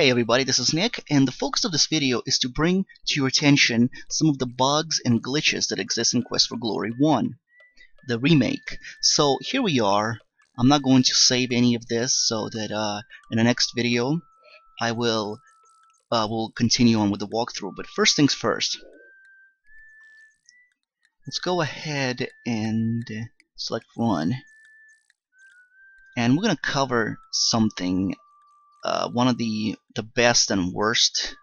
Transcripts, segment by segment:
Hey everybody, this is Nick, and the focus of this video is to bring to your attention some of the bugs and glitches that exist in Quest for Glory 1, the remake. So here we are. I'm not going to save any of this so that in the next video I will continue on with the walkthrough. But first things first, let's go ahead and select Run. And we're going to cover something, one of the best and worst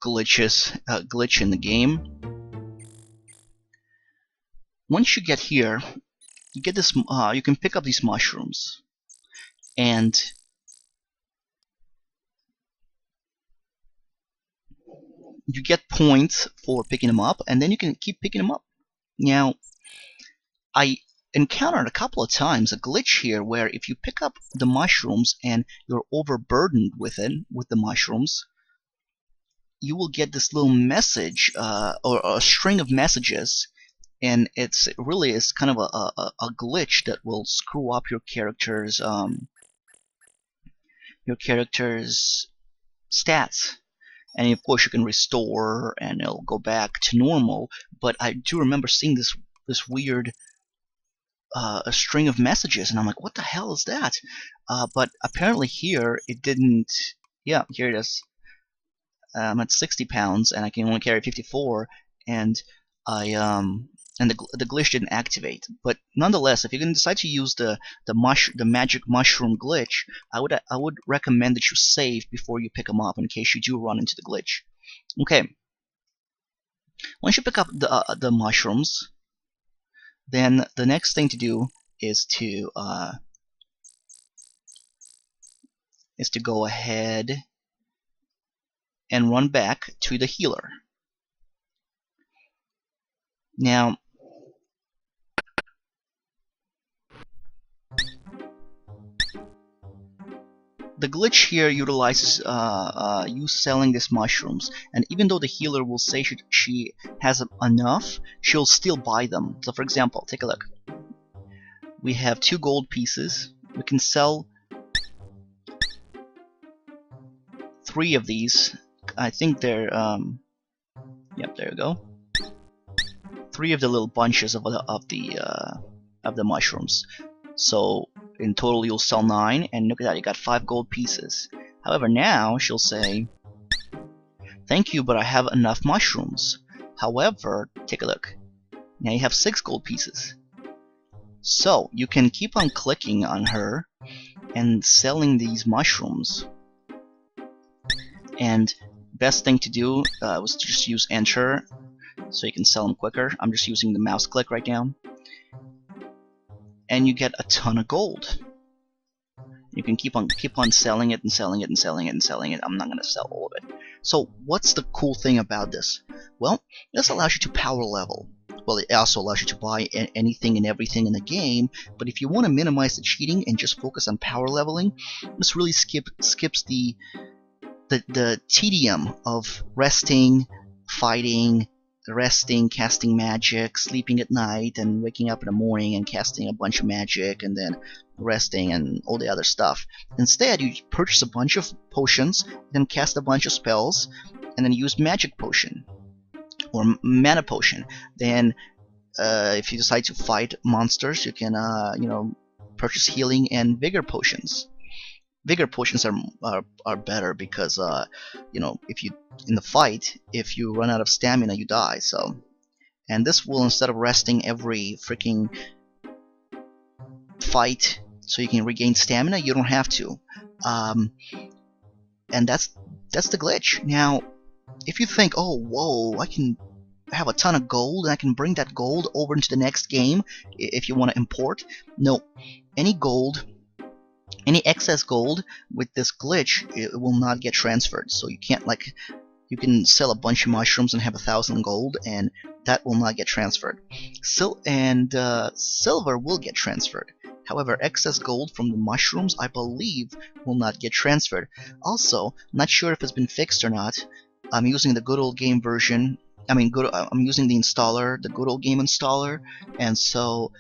glitch in the game. Once you get here, you get this. You can pick up these mushrooms, and you get points for picking them up, and then you can keep picking them up. Now, I encountered a couple of times a glitch here where if you pick up the mushrooms and you're overburdened with the mushrooms, you will get this little message or a string of messages, and it really is kind of a glitch that will screw up your character's stats. And of course you can restore and it'll go back to normal, but I do remember seeing this weird a string of messages, and I'm like, what the hell is that? But apparently here it didn't. Yeah, here it is. I'm at 60 pounds and I can only carry 54, and the glitch didn't activate. But nonetheless, if you're going to decide to use the magic mushroom glitch, I would recommend that you save before you pick them up in case you do run into the glitch. Okay. Once you pick up the mushrooms, then the next thing to do is to go ahead and run back to the healer. Now, the glitch here utilizes you selling these mushrooms, and even though the healer will say she has enough, she'll still buy them. So for example, take a look. We have 2 gold pieces. We can sell 3 of these. I think they're yep, there you go. 3 of the little bunches of the mushrooms. So in total you'll sell 9, and look at that, you got 5 gold pieces. However, now she'll say, thank you, but I have enough mushrooms. However, take a look. Now you have 6 gold pieces. So you can keep on clicking on her and selling these mushrooms. And best thing to do was to just use Enter so you can sell them quicker. I'm just using the mouse click right now. And you get a ton of gold. You can keep on selling it and selling it and selling it and selling it. I'm not going to sell all of it. So what's the cool thing about this? Well, this allows you to power level. Well, it also allows you to buy anything and everything in the game, but if you want to minimize the cheating and just focus on power leveling, this really skips the tedium of resting, fighting, casting magic, sleeping at night, and waking up in the morning and casting a bunch of magic, and then resting and all the other stuff. Instead, you purchase a bunch of potions, then cast a bunch of spells, and then use magic potion or mana potion. Then if you decide to fight monsters, you can purchase healing and vigor potions. Vigor potions are better because if you in the fight, if you run out of stamina, you die. So, and this will, instead of resting every freaking fight so you can regain stamina, you don't have to. And that's the glitch. Now, if you think, oh, whoa, I can have a ton of gold and I can bring that gold over into the next game if you want to import. No, any excess gold with this glitch, it will not get transferred. So you can't, like, you can sell a bunch of mushrooms and have 1,000 gold, and that will not get transferred. Silver will get transferred. However, excess gold from the mushrooms, I believe, will not get transferred. Also, not sure if it's been fixed or not. I'm using the good old game version. I'm using the installer, the good old game installer, and so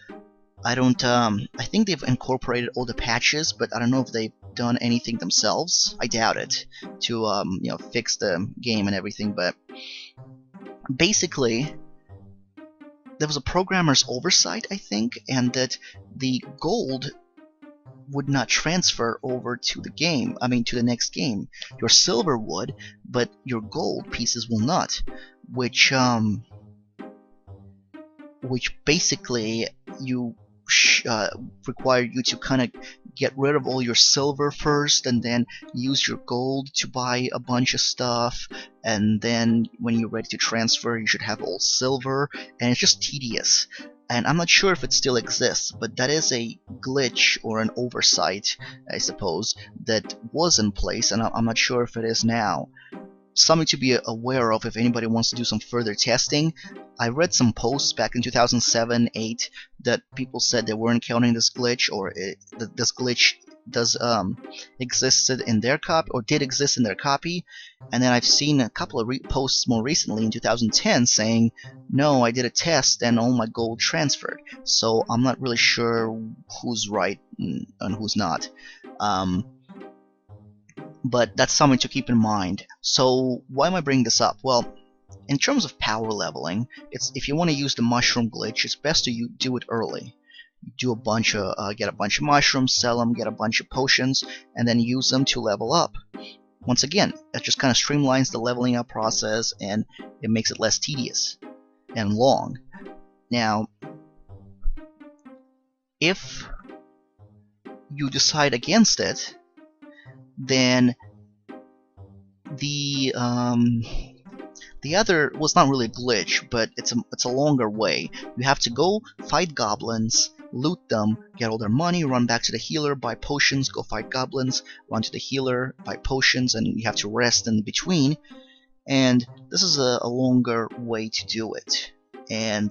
I think they've incorporated all the patches, but I don't know if they've done anything themselves. I doubt it, to fix the game and everything. But basically, there was a programmer's oversight, I think, and that the gold would not transfer over to the game. I mean, to the next game. Your silver would, but your gold pieces will not, which basically require you to kind of get rid of all your silver first, and then use your gold to buy a bunch of stuff, and then when you're ready to transfer, you should have all silver, and it's just tedious. And I'm not sure if it still exists, but that is a glitch or an oversight, I suppose, that was in place, and I'm not sure if it is now. Something to be aware of if anybody wants to do some further testing. I read some posts back in 2007-8 that people said they weren't encountering this glitch, or that this glitch does existed in their copy, or did exist in their copy. And then I've seen a couple of posts more recently in 2010 saying, no, I did a test and all my gold transferred. So I'm not really sure who's right and who's not. But that's something to keep in mind. So why am I bringing this up? Well, in terms of power leveling, if you want to use the mushroom glitch, it's best to do it early. Do a bunch of get a bunch of mushrooms, sell them, get a bunch of potions, and then use them to level up. Once again, that just kind of streamlines the leveling up process, and it makes it less tedious and long. Now, if you decide against it, then the other, well, it's not really a glitch, but it's a longer way. You have to go fight goblins, loot them, get all their money, run back to the healer, buy potions, go fight goblins, run to the healer, buy potions, and you have to rest in between. And this is a longer way to do it. And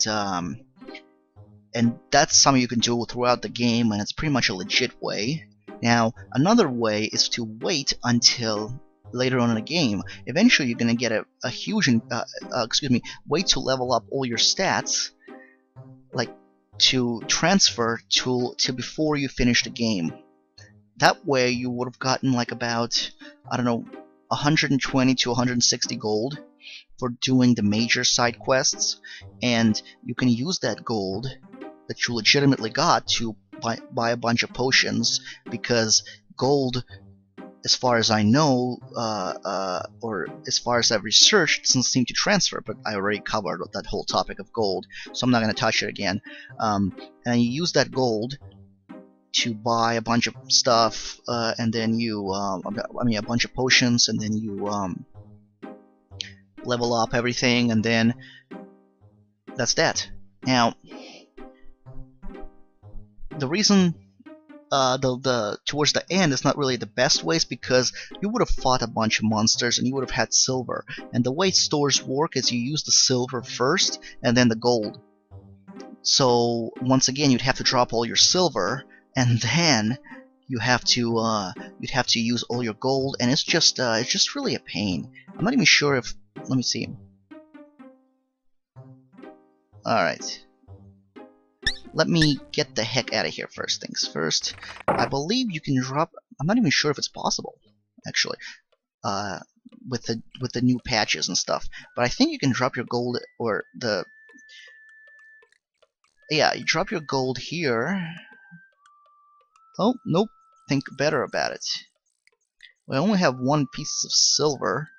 that's something you can do throughout the game, and it's pretty much a legit way. Now, another way is to wait until later on in the game. Eventually, you're going to get a huge, wait to level up all your stats, like to transfer to before you finish the game. That way, you would have gotten like about, I don't know, 120 to 160 gold for doing the major side quests, and you can use that gold that you legitimately got to buy a bunch of potions, because gold, as far as I know, or as far as I've researched, doesn't seem to transfer, but I already covered that whole topic of gold, so I'm not going to touch it again. And you use that gold to buy a bunch of stuff, and then you, a bunch of potions, and then you level up everything, and then that's that. Now, the reason towards the end it's not really the best way is because you would have fought a bunch of monsters and you would have had silver, and the way stores work is you use the silver first and then the gold. So once again, you'd have to drop all your silver, and then you'd have to use all your gold, and it's just really a pain. I'm not even sure if, let me see. Alright. Let me get the heck out of here first things first. I believe you can drop, I'm not even sure if it's possible, actually, with the new patches and stuff. But I think you can drop your gold, or yeah, you drop your gold here. Oh, nope. Think better about it. We only have one piece of silver.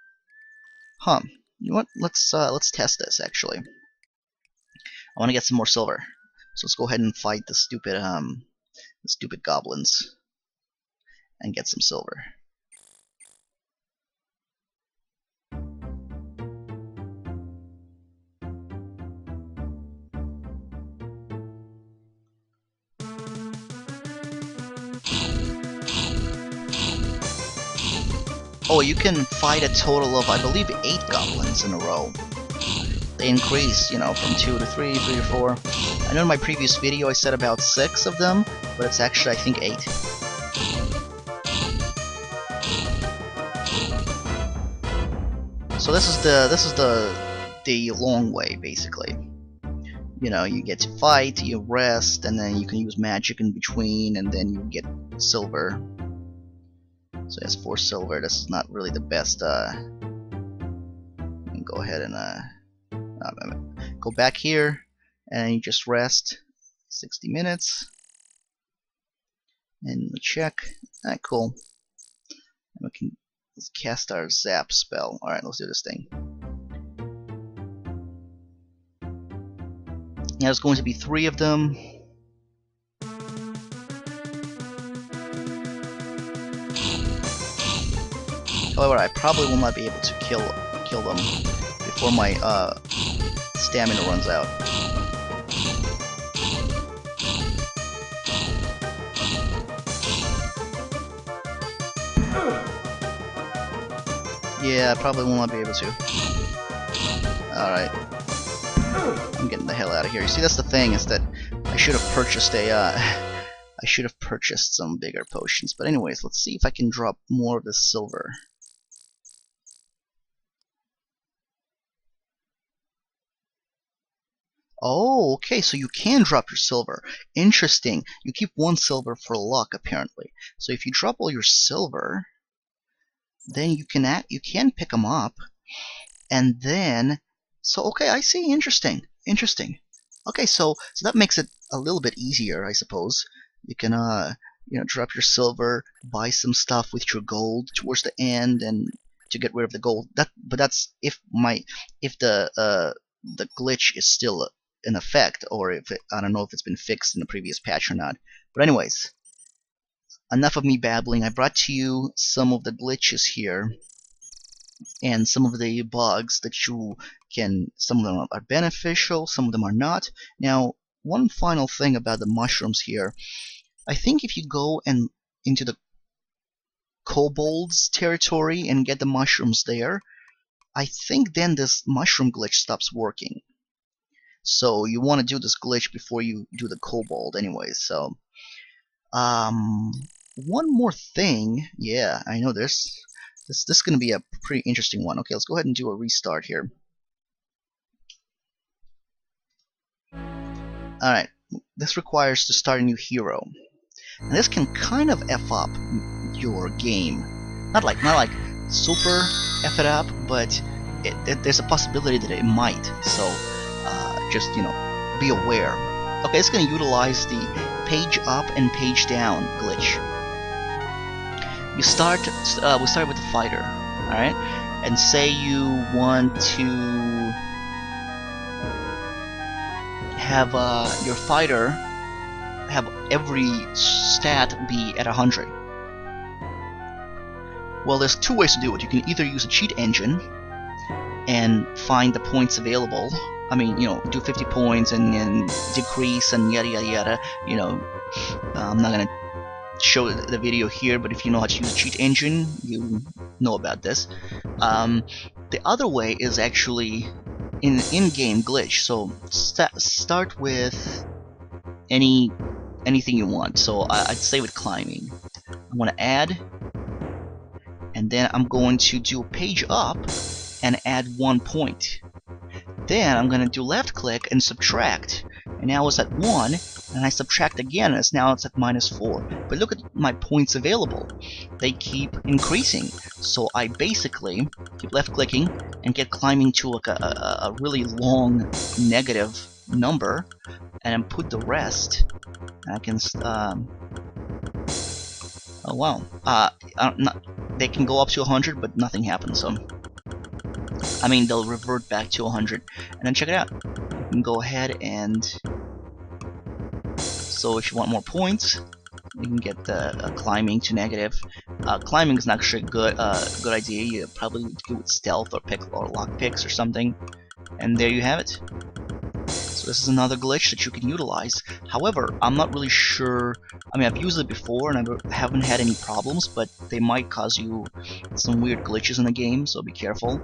Huh. You know what? Let's test this, actually. I want to get some more silver. So let's go ahead and fight the stupid goblins and get some silver. Oh, you can fight a total of, I believe, 8 goblins in a row. They increase, you know, from 2 to 3, 3 to 4. I know in my previous video I said about 6 of them, but it's actually, I think, 8. So this is the long way, basically. you know, you get to fight, you rest, and then you can use magic in between, and then you get silver. So that's 4 silver. This is not really the best. Go ahead and go back here, and you just rest 60 minutes, and we check. Alright, cool. And we can let's cast our zap spell. Alright, let's do this thing. Now there's going to be 3 of them. However, I probably will not be able to kill them before my stamina runs out. Yeah, I probably will not be able to. Alright. I'm getting the hell out of here. You see, that's the thing, is that I should have purchased a, I should have purchased some bigger potions. But anyways, let's see if I can drop more of the silver. Oh, okay, so you can drop your silver. Interesting. You keep 1 silver for luck, apparently. So if you drop all your silver, then you can pick them up, and then okay, I see. Interesting. Okay, so that makes it a little bit easier, I suppose. You can you know, drop your silver, buy some stuff with your gold towards the end, and to get rid of the gold. But that's if the glitch is still in effect, or if I don't know if it's been fixed in the previous patch or not. But anyways, enough of me babbling. I brought to you some of the glitches here, and some of the bugs that you can. Some of them are beneficial, some of them are not. Now, one final thing about the mushrooms here. I think if you go into the kobolds territory and get the mushrooms there, I think then this mushroom glitch stops working. So you want to do this glitch before you do the kobold anyway. So one more thing. Yeah, I know this is going to be a pretty interesting one. Okay, let's go ahead and do a restart here. Alright, this requires to start a new hero. And this can kind of F up your game. Not like super F it up, but there's a possibility that it might. So just, you know, be aware. Okay, it's going to utilize the page up and page down glitch. We start with the fighter, alright? And say you want to have your fighter have every stat be at 100. Well, there's 2 ways to do it. You can either use a cheat engine and find the points available. I mean, you know, do 50 points and decrease and yada yada yada. You know, I'm not gonna show the video here, but if you know how to use a cheat engine, you know about this. The other way is actually an in-game glitch. So start with anything you want. So I'd say with climbing, I'm going to add, and then I'm going to do page up and add 1 point. Then I'm going to do left click and subtract, and now it's at 1, and I subtract again, and now it's at -4. But look at my points available. They keep increasing. So I basically keep left clicking and get climbing to like a really long negative number, and then put the rest. I can oh wow, they can go up to 100, but nothing happens. So I mean, they'll revert back to 100, and then check it out. You can go ahead and, so if you want more points, you can get the climbing to negative. Climbing is actually a good idea. You probably do with stealth or lock picks or something, and there you have it. So this is another glitch that you can utilize. However, I'm not really sure. I mean, I've used it before and I haven't had any problems, but they might cause you some weird glitches in the game, so be careful.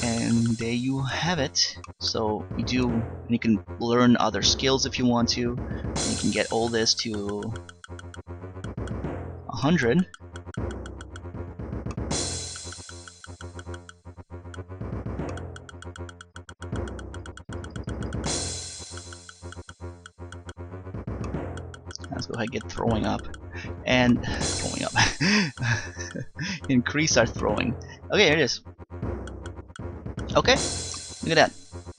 And there you have it. So you can learn other skills if you want to. You can get all this to 100. go ahead and get throwing up. And throwing up. Increase our throwing. Okay, here it is. Okay, look at that.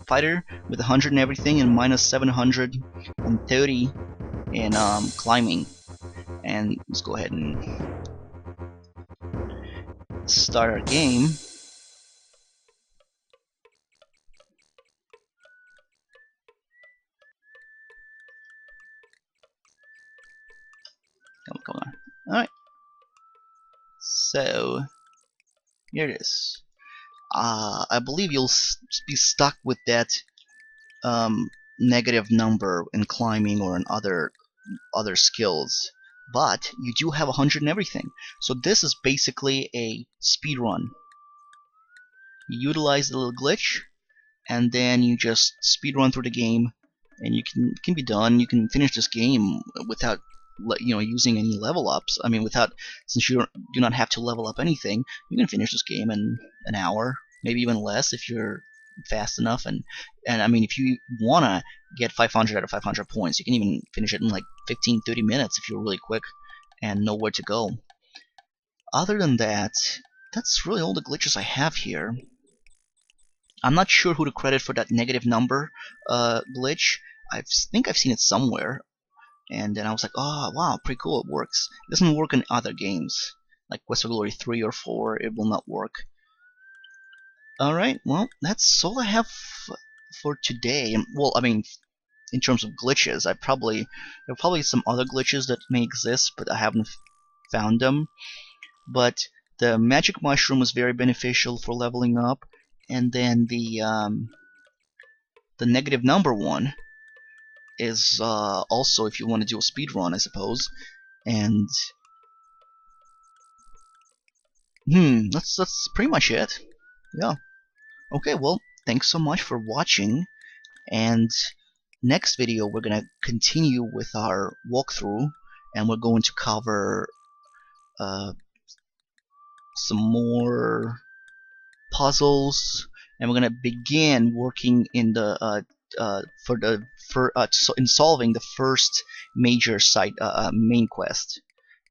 Fighter with 100 and everything, and minus 730 in climbing. And let's go ahead and start our game. Come on. Alright. So, here it is. I believe you'll be stuck with that negative number in climbing or in other skills, but you do have 100 and everything. So this is basically a speed run. You utilize the little glitch, and then you just speed run through the game, and you can be done. You can finish this game without using any level ups. I mean, since you do not have to level up anything, you can finish this game in an hour, maybe even less if you're fast enough. And I mean, if you wanna get 500 out of 500 points, you can even finish it in like 15-30 minutes if you're really quick and know where to go. Other than that, that's really all the glitches I have here. I'm not sure who to credit for that negative number glitch. I think I've seen it somewhere, and then I was like, oh wow, pretty cool, it works. It doesn't work in other games, like Quest for Glory 3 or 4, it will not work. Alright, well, that's all I have for today. Well, I mean, in terms of glitches, there are probably some other glitches that may exist, but I haven't found them. But the magic mushroom was very beneficial for leveling up, and then the negative number one is also if you want to do a speed run, I suppose. And that's pretty much it. Yeah. Okay, well, thanks so much for watching, and next video we're gonna continue with our walkthrough, and we're going to cover some more puzzles, and we're gonna begin working in the in solving the first major main quest,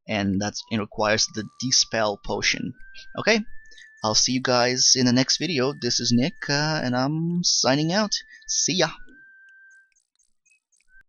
and it requires the Dispel potion. Okay, I'll see you guys in the next video. This is Nick, and I'm signing out. See ya.